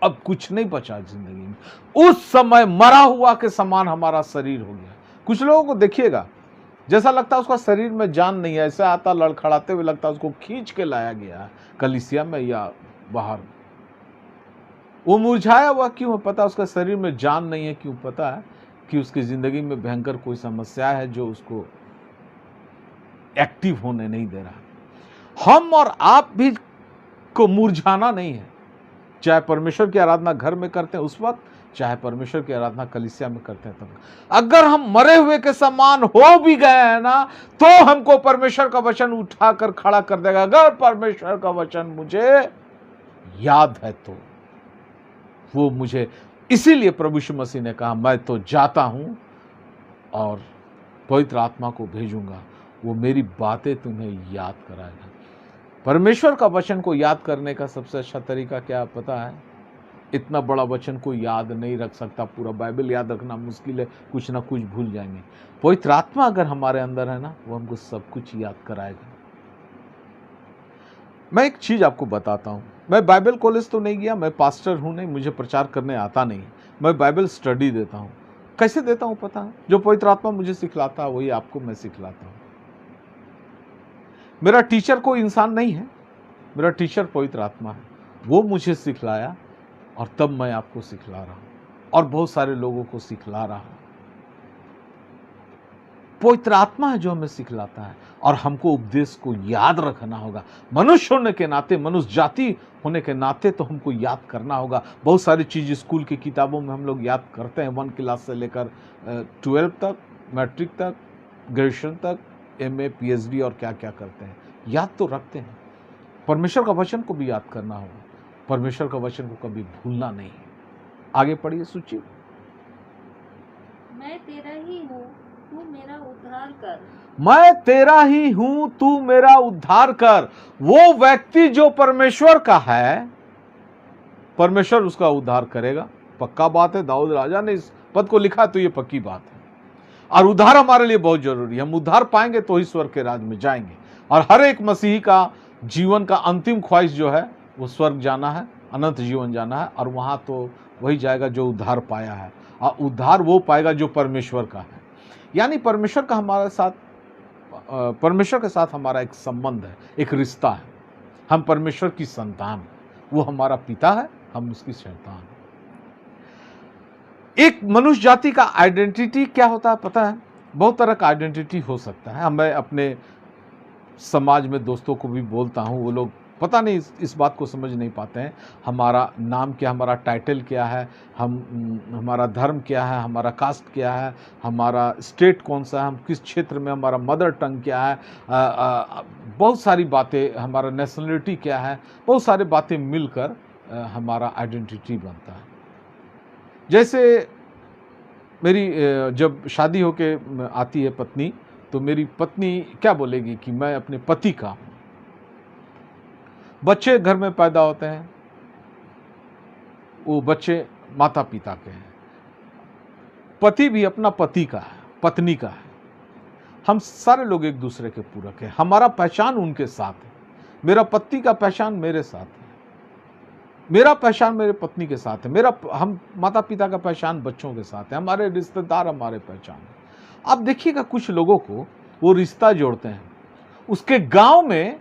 अब कुछ नहीं बचा जिंदगी में, उस समय मरा हुआ के समान हमारा शरीर हो गया। कुछ लोगों को देखिएगा, जैसा लगता है उसका शरीर में जान नहीं है, ऐसा आता लड़खड़ाते हुए लगता है उसको खींच के लाया गया है कलीसिया में या बाहर। वो मुरझाया हुआ क्यों है? पता उसका शरीर में जान नहीं है। क्यों? पता है कि उसकी जिंदगी में भयंकर कोई समस्या है जो उसको एक्टिव होने नहीं दे रहा। हम और आप भी को मुरझाना नहीं है, चाहे परमेश्वर की आराधना घर में करते हैं उस वक्त, चाहे परमेश्वर की आराधना कलीसिया में करते हैं तब। अगर हम मरे हुए के समान हो भी गए हैं ना, तो हमको परमेश्वर का वचन उठाकर खड़ा कर देगा। अगर परमेश्वर का वचन मुझे याद है तो वो मुझे, इसीलिए प्रभु यीशु मसीह ने कहा, मैं तो जाता हूं और पवित्र आत्मा को भेजूंगा, वो मेरी बातें तुम्हें याद कराएगा। परमेश्वर का वचन को याद करने का सबसे अच्छा तरीका क्या पता है? इतना बड़ा वचन को याद नहीं रख सकता, पूरा बाइबल याद रखना मुश्किल है, कुछ ना कुछ भूल जाएंगे। पवित्र आत्मा अगर हमारे अंदर है ना, वो हमको सब कुछ याद कराएगा। मैं एक चीज आपको बताता हूं, मैं बाइबल कॉलेज तो नहीं गया, मैं पास्टर हूं नहीं, मुझे प्रचार करने आता नहीं, मैं बाइबल स्टडी देता हूं। कैसे देता हूं पता है? जो पवित्र आत्मा मुझे सिखलाता है वही आपको मैं सिखलाता हूं। मेरा टीचर कोई इंसान नहीं है, मेरा टीचर पवित्र आत्मा है। वो मुझे सिखलाया और तब मैं आपको सिखला रहा हूं और बहुत सारे लोगों को सिखला रहा हूं। पवित्र आत्मा है जो हमें सिखलाता है और हमको उपदेश को याद रखना होगा। मनुष्य होने के नाते, मनुष्य जाति होने के नाते तो हमको याद करना होगा। बहुत सारी चीज़ स्कूल की किताबों में हम लोग याद करते हैं, 1 क्लास से लेकर 12 तक, मैट्रिक तक, ग्रेजुएशन तक, MA PhD और क्या क्या करते हैं, याद तो रखते हैं। परमेश्वर का वचन को भी याद करना होगा, परमेश्वर का वचन को कभी भूलना नहीं। आगे पढ़िए सूची। मैं तेरा ही हूँ, तू मेरा उद्धार कर। मैं तेरा ही हूं, तू मेरा उद्धार कर। वो व्यक्ति जो परमेश्वर का है, परमेश्वर उसका उद्धार करेगा। पक्का बात है, दाऊद राजा ने इस पद को लिखा तो ये पक्की बात है। और उद्धार हमारे लिए बहुत जरूरी है। हम उद्धार पाएंगे तो ही स्वर्ग के राज में जाएंगे। और हर एक मसीही का जीवन का अंतिम ख्वाहिश जो है वो स्वर्ग जाना है, अनंत जीवन जाना है, और वहाँ तो वही जाएगा जो उद्धार पाया है। और उद्धार वो पाएगा जो परमेश्वर का है। यानी परमेश्वर का हमारे साथ, परमेश्वर के साथ हमारा एक संबंध है, एक रिश्ता है। हम परमेश्वर की संतान हैं, वो हमारा पिता है, हम उसकी संतान हैं। एक मनुष्य जाति का आइडेंटिटी क्या होता है पता है? बहुत तरह का आइडेंटिटी हो सकता है। मैं अपने समाज में दोस्तों को भी बोलता हूँ, वो लोग पता नहीं इस बात को समझ नहीं पाते हैं। हमारा नाम क्या, हमारा टाइटल क्या है, हमारा धर्म क्या है, हमारा कास्ट क्या है, हमारा स्टेट कौन सा है, हम किस क्षेत्र में, हमारा मदर टंग क्या है, बहुत सारी बातें, हमारा नेशनलिटी क्या है, बहुत सारी बातें मिलकर हमारा आइडेंटिटी बनता है। जैसे मेरी जब शादी होके आती है पत्नी, तो मेरी पत्नी क्या बोलेगी कि मैं अपने पति का हूँ। बच्चे घर में पैदा होते हैं, वो बच्चे माता पिता के हैं। पति भी अपना पति का है, पत्नी का है। हम सारे लोग एक दूसरे के पूरक हैं। हमारा पहचान उनके साथ है। मेरा पति का पहचान मेरे साथ है, मेरा पहचान मेरे पत्नी के साथ है, हम माता पिता का पहचान बच्चों के साथ है, हमारे रिश्तेदार हमारे पहचान है। आप देखिएगा कुछ लोगों को वो रिश्ता जोड़ते हैं, उसके गांव में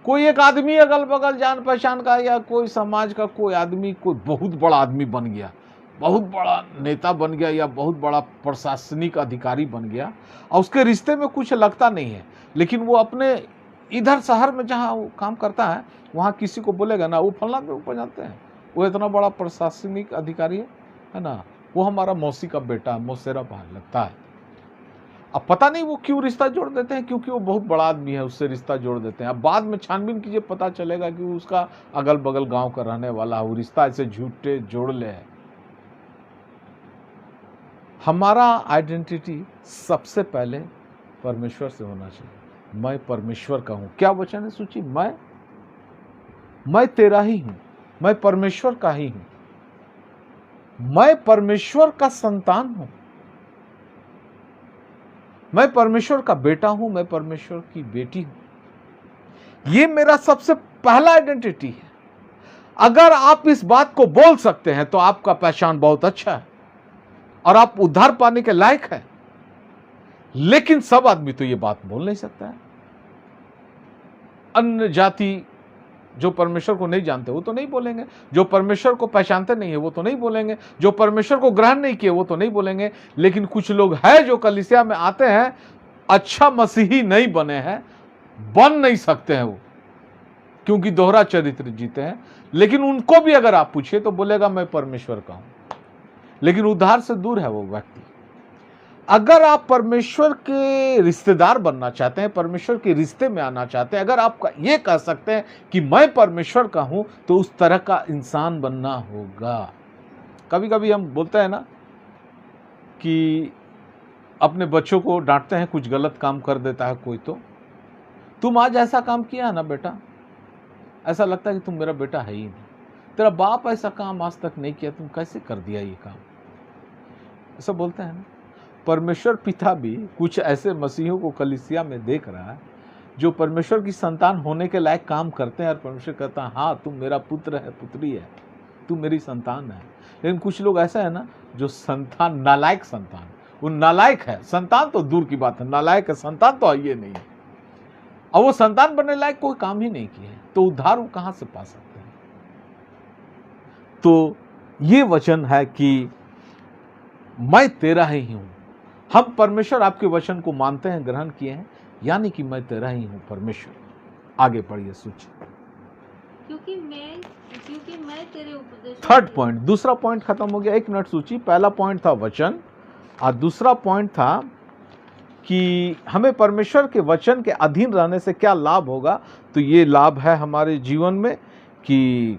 कोई एक आदमी अगल बगल जान पहचान का या कोई समाज का कोई आदमी, कोई बहुत बड़ा आदमी बन गया, बहुत बड़ा नेता बन गया या बहुत बड़ा प्रशासनिक अधिकारी बन गया, और उसके रिश्ते में कुछ लगता नहीं है, लेकिन वो अपने इधर शहर में जहाँ वो काम करता है वहाँ किसी को बोलेगा ना, वो फलना के ऊपर जानते हैं, वो इतना बड़ा प्रशासनिक अधिकारी है ना, वो हमारा मौसी का बेटा, मौसेरा भाई लगता है। अब पता नहीं वो क्यों रिश्ता जोड़ देते हैं, क्योंकि वो बहुत बड़ा आदमी है, उससे रिश्ता जोड़ देते हैं। अब बाद में छानबीन कीजिए, पता चलेगा कि उसका अगल बगल गांव का रहने वाला, वो रिश्ता ऐसे झूठे जोड़ ले है। हमारा आइडेंटिटी सबसे पहले परमेश्वर से होना चाहिए। मैं परमेश्वर का हूं। क्या वचन है सूची? मैं तेरा ही हूं, मैं परमेश्वर का ही हूं, मैं परमेश्वर का संतान हूं, मैं परमेश्वर का बेटा हूं, मैं परमेश्वर की बेटी हूं। ये मेरा सबसे पहला आइडेंटिटी है। अगर आप इस बात को बोल सकते हैं तो आपका पहचान बहुत अच्छा है और आप उद्धार पाने के लायक हैं। लेकिन सब आदमी तो ये बात बोल नहीं सकता है। अन्य जाति जो परमेश्वर को नहीं जानते वो तो नहीं बोलेंगे, जो परमेश्वर को पहचानते नहीं है वो तो नहीं बोलेंगे, जो परमेश्वर को ग्रहण नहीं किए वो तो नहीं बोलेंगे। लेकिन कुछ लोग हैं जो कलीसिया में आते हैं, अच्छा मसीही नहीं बने हैं, बन नहीं सकते हैं वो, क्योंकि दोहरा चरित्र जीते हैं। लेकिन उनको भी अगर आप पूछिए तो बोलेगा मैं परमेश्वर का हूं, लेकिन उद्धार से दूर है वो व्यक्ति। अगर आप परमेश्वर के रिश्तेदार बनना चाहते हैं, परमेश्वर के रिश्ते में आना चाहते हैं, अगर आप ये कह सकते हैं कि मैं परमेश्वर का हूं, तो उस तरह का इंसान बनना होगा। कभी कभी हम बोलते हैं ना कि अपने बच्चों को डांटते हैं, कुछ गलत काम कर देता है कोई, तो तुम आज ऐसा काम किया ना बेटा, ऐसा लगता है कि तुम मेरा बेटा है ही नहीं, तेरा बाप ऐसा काम आज तक नहीं किया, तुम कैसे कर दिया ये काम, ऐसा बोलते हैं ना। परमेश्वर पिता भी कुछ ऐसे मसीहों को कलीसिया में देख रहा है जो परमेश्वर की संतान होने के लायक काम करते हैं, और परमेश्वर कहता है हाँ तुम मेरा पुत्र है, पुत्री है, तू मेरी संतान है। लेकिन कुछ लोग ऐसा है ना जो संतान, नालायक संतान, वो नालायक है, संतान तो दूर की बात है, नालायक है, संतान तो ये नहीं है, और वो संतान बनने लायक कोई काम ही नहीं किया है, तो उद्धार वो कहां से पा सकते हैं? तो ये वचन है कि मैं तेरा ही हूं। हम परमेश्वर आपके वचन को मानते हैं, ग्रहण किए हैं, यानी कि मैं तेरा ही हूं परमेश्वर। आगे पढ़िए सूची। क्योंकि मैं तेरे उपदेश। थर्ड पॉइंट, दूसरा पॉइंट खत्म हो गया। 1 मिनट सूची। पहला पॉइंट था वचन, और दूसरा पॉइंट था कि हमें परमेश्वर के वचन के अधीन रहने से क्या लाभ होगा। तो ये लाभ है हमारे जीवन में कि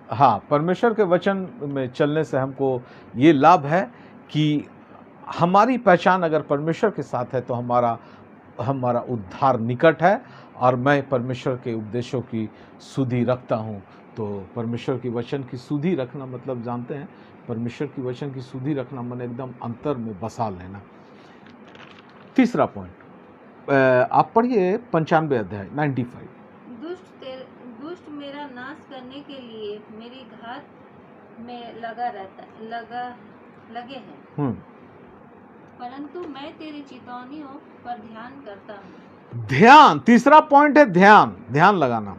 हाँ, परमेश्वर के वचन में चलने से हमको ये लाभ है कि हमारी पहचान अगर परमेश्वर के साथ है तो हमारा उद्धार निकट है, और मैं परमेश्वर के उपदेशों की सुधि रखता हूँ, तो परमेश्वर के वचन की सुधि रखना मतलब जानते हैं, परमेश्वर की वचन की सुधि रखना मन एकदम अंतर में बसा लेना। तीसरा पॉइंट आप पढ़िए 95 अध्याय 95। दुष्ट मेरा नाश करने के लिए मेरी घात में लगे हैं, परंतु मैं तेरी चितौनियों पर ध्यान करता हूँ। ध्यान, तीसरा पॉइंट है ध्यान लगाना।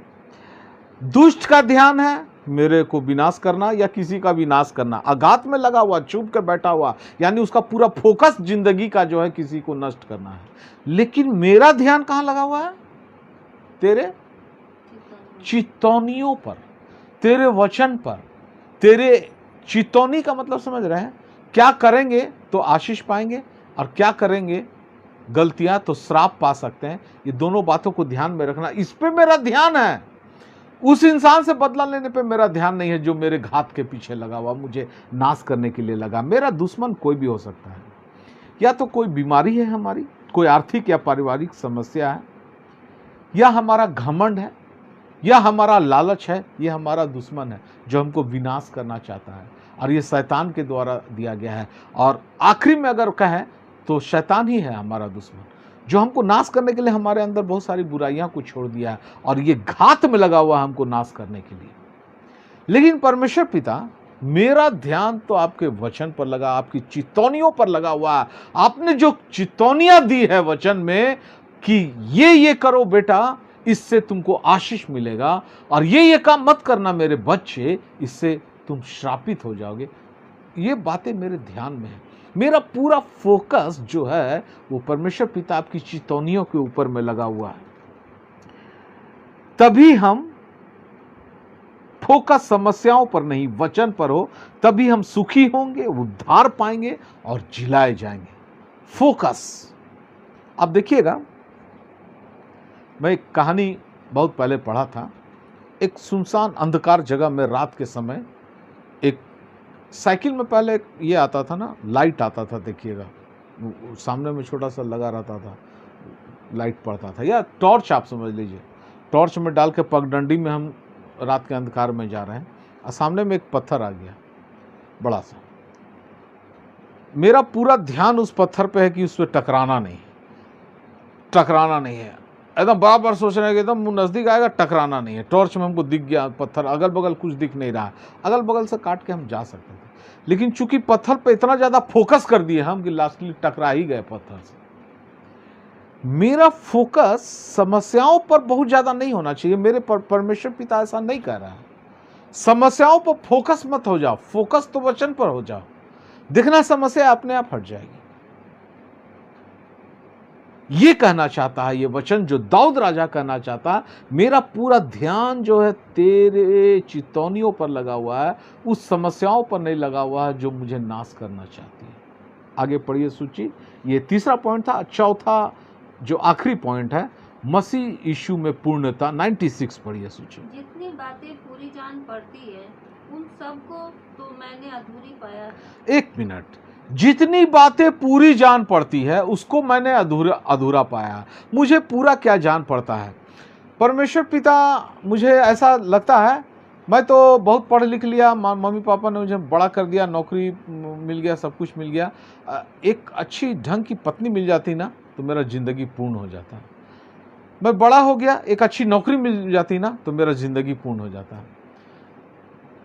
दुष्ट का ध्यान है मेरे को विनाश करना या किसी का विनाश करना, आघात में लगा हुआ, चुप के बैठा हुआ, यानी उसका पूरा फोकस जिंदगी का जो है किसी को नष्ट करना है। लेकिन मेरा ध्यान कहां लगा हुआ है? तेरे चितौनियों पर, तेरे वचन पर। तेरे चितौनी का मतलब समझ रहे हैं? क्या करेंगे तो आशीष पाएंगे और क्या करेंगे गलतियां तो श्राप पा सकते हैं। ये दोनों बातों को ध्यान में रखना, इस पे मेरा ध्यान है। उस इंसान से बदला लेने पे मेरा ध्यान नहीं है जो मेरे घात के पीछे लगा हुआ, मुझे नाश करने के लिए लगा। मेरा दुश्मन कोई भी हो सकता है, या तो कोई बीमारी है हमारी, कोई आर्थिक या पारिवारिक समस्या है, या हमारा घमंड है, या हमारा लालच है। ये हमारा दुश्मन है जो हमको विनाश करना चाहता है, और ये शैतान के द्वारा दिया गया है। और आखिरी में अगर कहें तो शैतान ही है हमारा दुश्मन, जो हमको नाश करने के लिए हमारे अंदर बहुत सारी बुराइयां को छोड़ दिया है, और ये घात में लगा हुआ है हमको नाश करने के लिए। लेकिन परमेश्वर पिता, मेरा ध्यान तो आपके वचन पर लगा, आपकी चितौनियों पर लगा हुआ है। आपने जो चितौनियां दी है वचन में कि ये करो बेटा, इससे तुमको आशीष मिलेगा, और ये काम मत करना मेरे बच्चे, इससे तुम श्रापित हो जाओगे। ये बातें मेरे ध्यान में है। मेरा पूरा फोकस जो है वो परमेश्वर पिता आपकी चितौनियों के ऊपर में लगा हुआ है। तभी हम फोकस समस्याओं पर नहीं, वचन पर हो, तभी हम सुखी होंगे, उद्धार पाएंगे और जिलाए जाएंगे। फोकस। अब देखिएगा, मैं एक कहानी बहुत पहले पढ़ा था। एक सुनसान अंधकार जगह में रात के समय एक साइकिल में, पहले ये आता था ना, लाइट आता था, देखिएगा सामने में छोटा सा लगा रहता था, लाइट पड़ता था, या टॉर्च आप समझ लीजिए। टॉर्च में डाल के पगडंडी में हम रात के अंधकार में जा रहे हैं, और सामने में एक पत्थर आ गया बड़ा सा। मेरा पूरा ध्यान उस पत्थर पे है कि उस पर टकराना नहीं है। एकदम बराबर सोच रहे हैं कि एकदम नज़दीक आएगा, टकराना नहीं है। टॉर्च में हमको दिख गया पत्थर, अगल बगल कुछ दिख नहीं रहा, अगल बगल से काट के हम जा सकते थे। लेकिन चूंकि पत्थर पे इतना ज़्यादा फोकस कर दिए हम कि लास्टली टकरा ही गए पत्थर से। मेरा फोकस समस्याओं पर बहुत ज़्यादा नहीं होना चाहिए। मेरे परमेश्वर पिता ऐसा नहीं कह रहा है। समस्याओं पर फोकस मत हो जाओ, फोकस तो वचन पर हो जाओ, देखना समस्या अपने आप हट जाएगी। ये कहना चाहता है ये वचन, जो दाऊद राजा कहना चाहता है, मेरा पूरा ध्यान जो है तेरे चितौनियों पर लगा हुआ है, उस समस्याओं पर नहीं लगा हुआ है जो मुझे नाश करना चाहती है। आगे पढ़िए सूची। ये तीसरा पॉइंट था। चौथा जो आखिरी पॉइंट है, मसीह यीशु में पूर्णता। 96 पढ़िए सूची। जितनी बातें पूरी जान पड़ती है उन सबको तो मैंने अधूरी पाया। एक मिनट, जितनी बातें पूरी जान पड़ती है उसको मैंने अधूरा पाया। मुझे पूरा क्या जान पड़ता है? परमेश्वर पिता, मुझे ऐसा लगता है मैं तो बहुत पढ़ लिख लिया, मम्मी पापा ने मुझे बड़ा कर दिया, नौकरी मिल गया, सब कुछ मिल गया, एक अच्छी ढंग की पत्नी मिल जाती ना तो मेरा ज़िंदगी पूर्ण हो जाता है। मैं बड़ा हो गया, एक अच्छी नौकरी मिल जाती ना तो मेरा ज़िंदगी पूर्ण हो जाता है।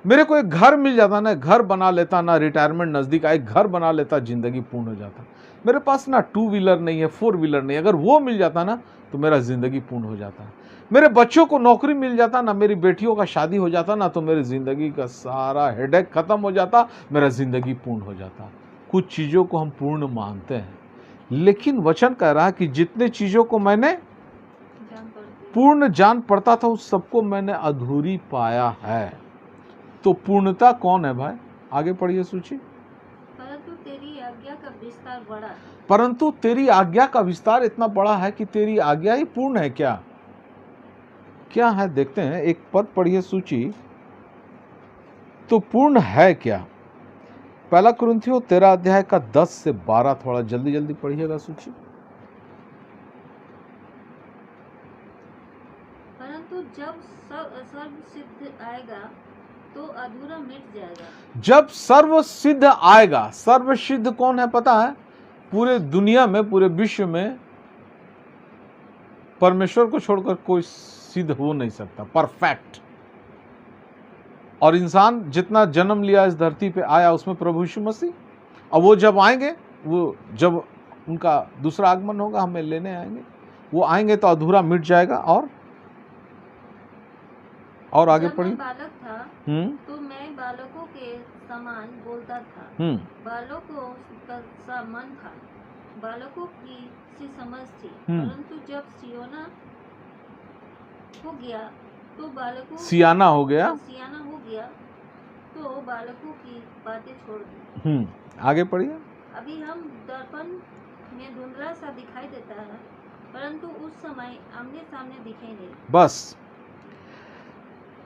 मेरे को एक घर मिल जाता ना, घर बना लेता ना, रिटायरमेंट नज़दीक आए, घर बना लेता, ज़िंदगी पूर्ण हो जाता। मेरे पास ना 2 व्हीलर नहीं है, 4 व्हीलर नहीं, अगर वो मिल जाता ना तो मेरा ज़िंदगी पूर्ण हो जाता। मेरे बच्चों को नौकरी मिल जाता ना, मेरी बेटियों का शादी हो जाता ना तो मेरी ज़िंदगी का सारा हेडेक ख़त्म हो जाता, मेरा ज़िंदगी पूर्ण हो जाता। कुछ चीज़ों को हम पूर्ण मानते हैं, लेकिन वचन कह रहा है कि जितने चीज़ों को मैंने पूर्ण जान पड़ता था उस सबको मैंने अधूरी पाया है। तो पूर्णता कौन है भाई? आगे पढ़िए सूची। परंतु तेरी आज्ञा का विस्तार बड़ा है। परंतु तेरी आज्ञा का विस्तार इतना बड़ा है कि तेरी आज्ञा ही पूर्ण है। क्या क्या है देखते हैं, एक पद पढ़िए सूची। तो पूर्ण है क्या? 1 कुरिन्थियों 13 अध्याय का 10 से 12, थोड़ा जल्दी जल्दी परंतु परंतु जब सर्व सिद्ध आएगा तो अधूरा मिट जाएगा। जब सर्व सिद्ध आएगा, सर्व सिद्ध कौन है पता है? पूरे दुनिया में, पूरे विश्व में परमेश्वर को छोड़कर कोई सिद्ध हो नहीं सकता, परफेक्ट। और इंसान जितना जन्म लिया इस धरती पे आया उसमें प्रभु यीशु मसीह, और वो जब आएंगे, वो जब उनका दूसरा आगमन होगा, हमें लेने आएंगे, वो आएंगे तो अधूरा मिट जाएगा। और आगे जब पढ़िए। मैं बालक था तो मैं बालकों के समान बोलता था, बालकों का मन था, बालकों की सी समझ थी। परंतु जब सियाना हो गया तो बालकों सियाना हो गया तो बालकों की बातें छोड़ दी। आगे पढ़िए। अभी हम दर्पण में धुंधला सा दिखाई देता है, परंतु उस समय आमने सामने दिखेंगे। बस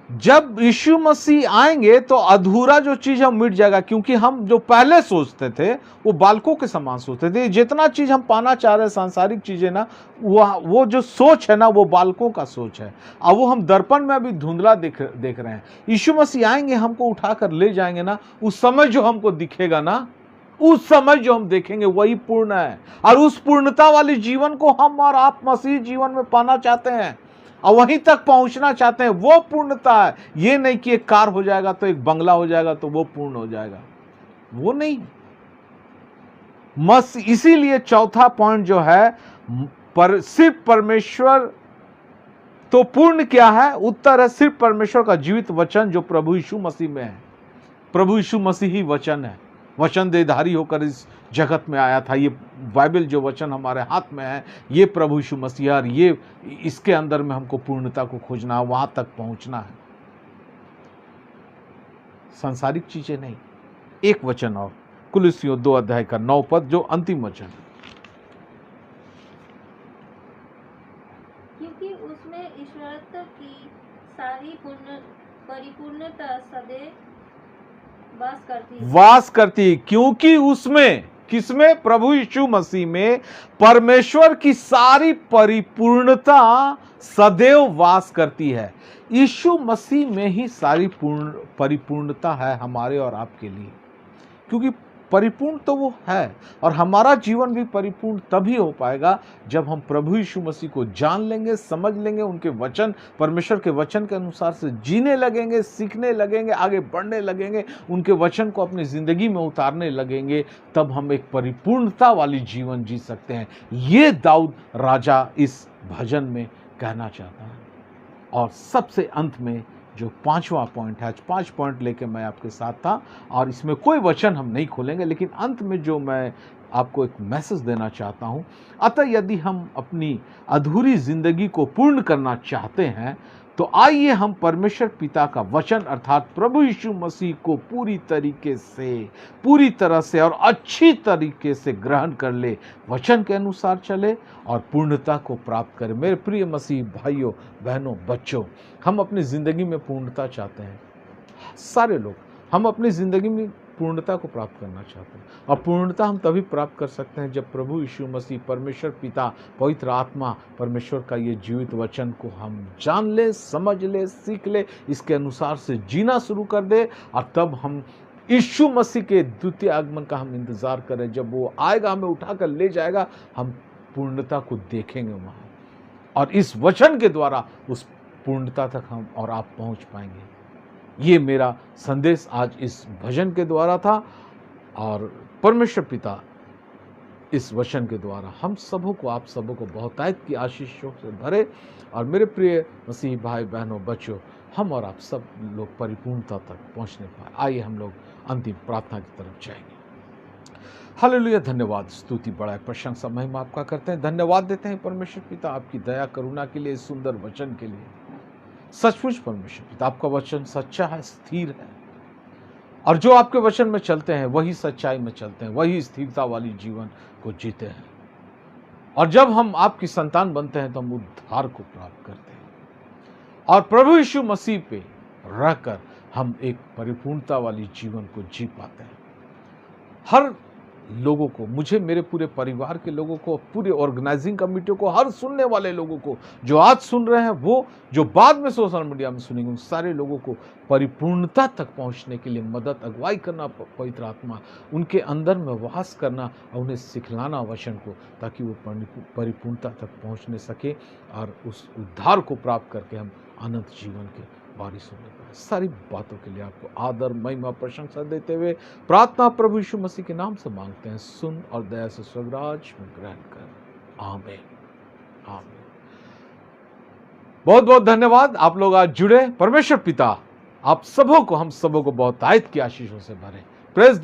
जब यीशु मसीह आएंगे तो अधूरा जो चीज हम मिट जाएगा, क्योंकि हम जो पहले सोचते थे वो बालकों के समान सोचते थे। जितना चीज हम पाना चाह रहे हैं, सांसारिक चीजें ना, वो जो सोच है ना, वो बालकों का सोच है। अब वो हम दर्पण में अभी धुंधला देख रहे हैं। यीशु मसीह आएंगे, हमको उठाकर ले जाएंगे ना, उस समय जो हमको दिखेगा ना, उस समय जो हम देखेंगे वही पूर्ण है। और उस पूर्णता वाले जीवन को हम और आप मसीह जीवन में पाना चाहते हैं और वहीं तक पहुंचना चाहते हैं। वो पूर्णता है। ये नहीं कि एक कार हो जाएगा तो एक बंगला हो जाएगा तो वो पूर्ण हो जाएगा, वो नहीं। इसीलिए चौथा पॉइंट जो है, सिर्फ परमेश्वर तो पूर्ण क्या है? उत्तर है सिर्फ परमेश्वर का जीवित वचन जो प्रभु यीशु मसीह में है। प्रभु यीशु मसीह ही वचन है, वचन देहधारी होकर इस जगत में आया था। ये बाइबल जो वचन हमारे हाथ में है, ये प्रभु यीशु मसीह, और ये इसके अंदर में हमको पूर्णता को खोजना है, वहां तक पहुंचना है, सांसारिक चीजें नहीं। एक वचन और, कुलुस्सियों 2 अध्याय का 9 पद, जो अंतिम वचन है। क्योंकि उसमें ईश्वरत्व की सारी परिपूर्णता सदैव वास करती। क्योंकि उसमें, किसमें? प्रभु यीशु मसीह में परमेश्वर की सारी परिपूर्णता सदैव वास करती है। यीशु मसीह में ही सारी परिपूर्णता है हमारे और आपके लिए, क्योंकि परिपूर्ण तो वो है। और हमारा जीवन भी परिपूर्ण तभी हो पाएगा जब हम प्रभु यीशु मसीह को जान लेंगे, समझ लेंगे, उनके वचन, परमेश्वर के वचन के अनुसार से जीने लगेंगे, सीखने लगेंगे, आगे बढ़ने लगेंगे, उनके वचन को अपनी जिंदगी में उतारने लगेंगे। तब हम एक परिपूर्णता वाली जीवन जी सकते हैं। ये दाऊद राजा इस भजन में कहना चाहता है। और सबसे अंत में जो 5वां पॉइंट है, आज 5 पॉइंट लेके मैं आपके साथ था, और इसमें कोई वचन हम नहीं खोलेंगे, लेकिन अंत में जो मैं आपको एक मैसेज देना चाहता हूं, अतः यदि हम अपनी अधूरी जिंदगी को पूर्ण करना चाहते हैं तो आइए हम परमेश्वर पिता का वचन अर्थात प्रभु यीशु मसीह को पूरी तरह से और अच्छी तरीके से ग्रहण कर ले, वचन के अनुसार चले और पूर्णता को प्राप्त करें। मेरे प्रिय मसीह भाइयों, बहनों, बच्चों, हम अपनी जिंदगी में पूर्णता चाहते हैं। सारे लोग हम अपनी जिंदगी में पूर्णता को प्राप्त करना चाहते हैं, और पूर्णता हम तभी प्राप्त कर सकते हैं जब प्रभु यीशु मसीह, परमेश्वर पिता, पवित्र आत्मा, परमेश्वर का ये जीवित वचन को हम जान ले, समझ ले, सीख ले, इसके अनुसार से जीना शुरू कर दे। और तब हम यीशु मसीह के द्वितीय आगमन का हम इंतजार करें। जब वो आएगा, हमें उठाकर ले जाएगा, हम पूर्णता को देखेंगे वहाँ, और इस वचन के द्वारा उस पूर्णता तक हम और आप पहुँच पाएंगे। ये मेरा संदेश आज इस भजन के द्वारा था, और परमेश्वर पिता इस वचन के द्वारा हम सबों को, आप सबों को बहुतायत की आशीषों से भरे। और मेरे प्रिय मसीही भाई बहनों, बच्चों, हम और आप सब लोग परिपूर्णता तक पहुंचने पाए। आइए हम लोग अंतिम प्रार्थना की तरफ जाएंगे। हालेलुया। धन्यवाद, स्तुति, बड़ाई, प्रशंसा, महिमा आपका करते हैं। धन्यवाद देते हैं परमेश्वर पिता आपकी दया करुणा के लिए, इस सुंदर वचन के लिए। सचमुच परमेश्वर पिता आपका वचन सच्चा है, स्थिर है, और जो आपके वचन में चलते हैं वही सच्चाई में चलते हैं, वही स्थिरता वाली जीवन को जीते हैं। और जब हम आपकी संतान बनते हैं तो हम उद्धार को प्राप्त करते हैं, और प्रभु यीशु मसीह पे रहकर हम एक परिपूर्णता वाली जीवन को जी पाते हैं। हर लोगों को, मुझे, मेरे पूरे परिवार के लोगों को, पूरे ऑर्गेनाइजिंग कमेटी को, हर सुनने वाले लोगों को, जो आज सुन रहे हैं, वो जो बाद में सोशल मीडिया में सुनेंगे, उन सारे लोगों को परिपूर्णता तक पहुंचने के लिए मदद, अगुवाई करना, पवित्र आत्मा उनके अंदर में वास करना और उन्हें सिखलाना वचन को, ताकि वो परिपूर्णता तक पहुंचने सके और उस उद्धार को प्राप्त करके हम अनंत जीवन के वारिस होने पाए। सारी बातों के लिए आपको आदर, महिमा, प्रशंसा देते हुए प्रार्थना प्रभु यीशु मसीह के नाम से मांगते हैं, सुन और दया से स्वर्गराज में ग्रहण कर। आमीन, आमीन। बहुत बहुत धन्यवाद, आप लोग आज जुड़े। परमेश्वर पिता आप सबों को, हम सबों को बहुत आयत की आशीषों से भरे। प्रेज